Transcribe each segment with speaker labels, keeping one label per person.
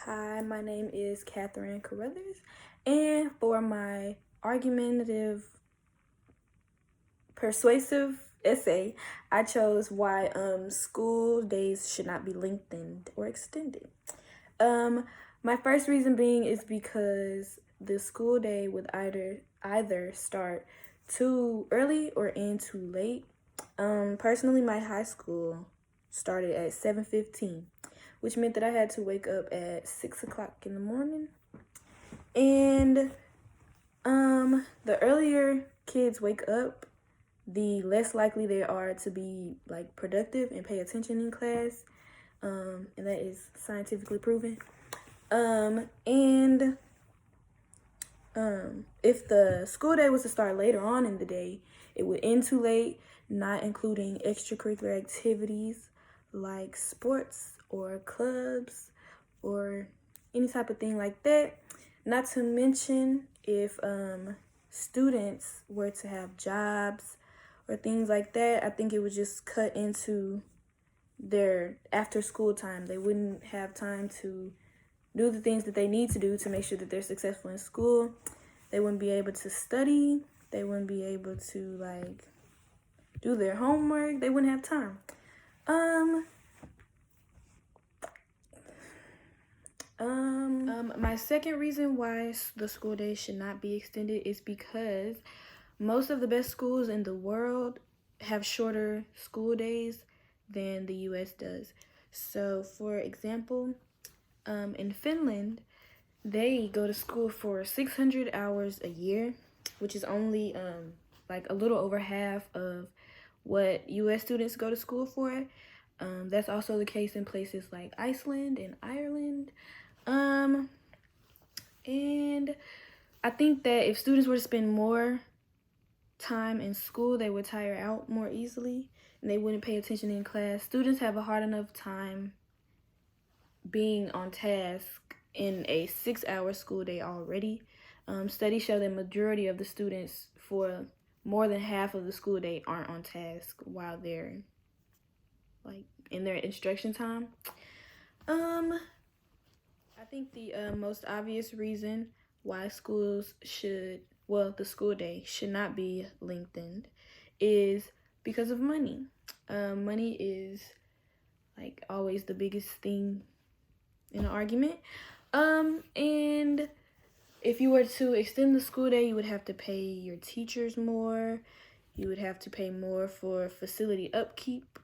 Speaker 1: Hi, my name is Catherine Carruthers, and for my argumentative, persuasive essay, I chose why school days should not be lengthened or extended. Um, my first reason being is because the school day would either start too early or end too late. Personally, my high school started at 7:15, which meant that I had to wake up at 6 o'clock in the morning. And the earlier kids wake up, the less likely they are to be like productive and pay attention in class. And that is scientifically proven. And if the school day was to start later on in the day, it would end too late, not including extracurricular activities like sports or clubs or any type of thing like that. Not to mention if students were to have jobs or things like that, I think it would just cut into their after school time. They wouldn't have time to do the things that they need to do to make sure that they're successful in school. They wouldn't be able to study. They wouldn't be able to do their homework. They wouldn't have time. My second reason why the school day should not be extended is because most of the best schools in the world have shorter school days than the US does. So, for example, in Finland, they go to school for 600 hours a year, which is only like a little over half of what US students go to school for. That's also the case in places like Iceland and Ireland. And I think that if students were to spend more time in school, they would tire out more easily and they wouldn't pay attention in class. Students have a hard enough time being on task in a 6-hour school day already. Studies show that majority of the students for more than half of the school day aren't on task while they're like in their instruction time. I think the most obvious reason why the school day should not be lengthened is because of money. Money is like always the biggest thing in an argument. And if you were to extend the school day, you would have to pay your teachers more. You would have to pay more for facility upkeep.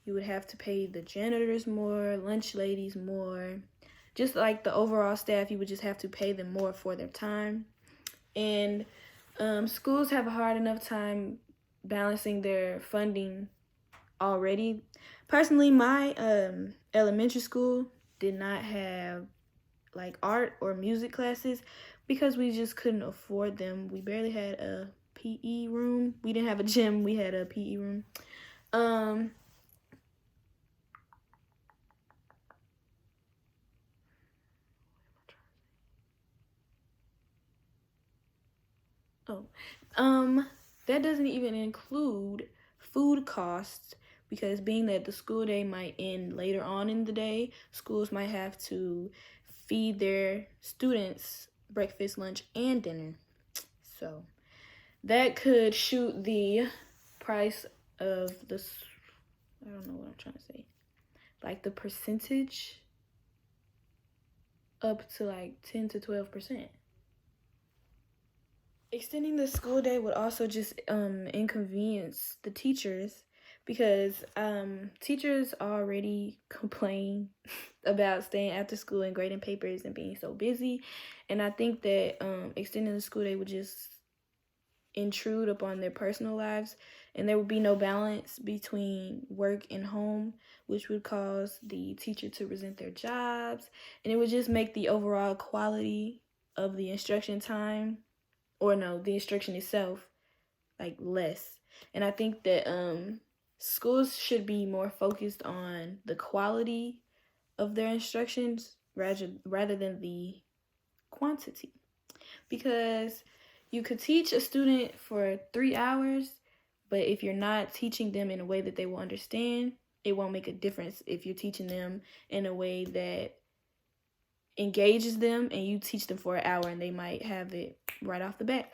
Speaker 1: You would have to pay the janitors more, lunch ladies more. Just like the overall staff, you would just have to pay them more for their time. And schools have a hard enough time balancing their funding already. Personally, my elementary school did not have like art or music classes because we just couldn't afford them. We barely had a PE room. We didn't have a gym. We had a PE room. That doesn't even include food costs because being that the school day might end later on in the day, schools might have to feed their students breakfast, lunch, and dinner. So that could shoot the price of I don't know what I'm trying to say, like the percentage up to like 10 to 12%. Extending the school day would also just inconvenience the teachers because teachers already complain about staying after school and grading papers and being so busy. And I think that extending the school day would just intrude upon their personal lives and there would be no balance between work and home, which would cause the teacher to resent their jobs, and it would just make the overall quality of the instruction time, or no, the instruction itself, like less. And I think that schools should be more focused on the quality of their instructions rather than the quantity, because you could teach a student for 3 hours, but if you're not teaching them in a way that they will understand, it won't make a difference if you're teaching them in a way that engages them, and you teach them for an hour and they might have it right off the bat.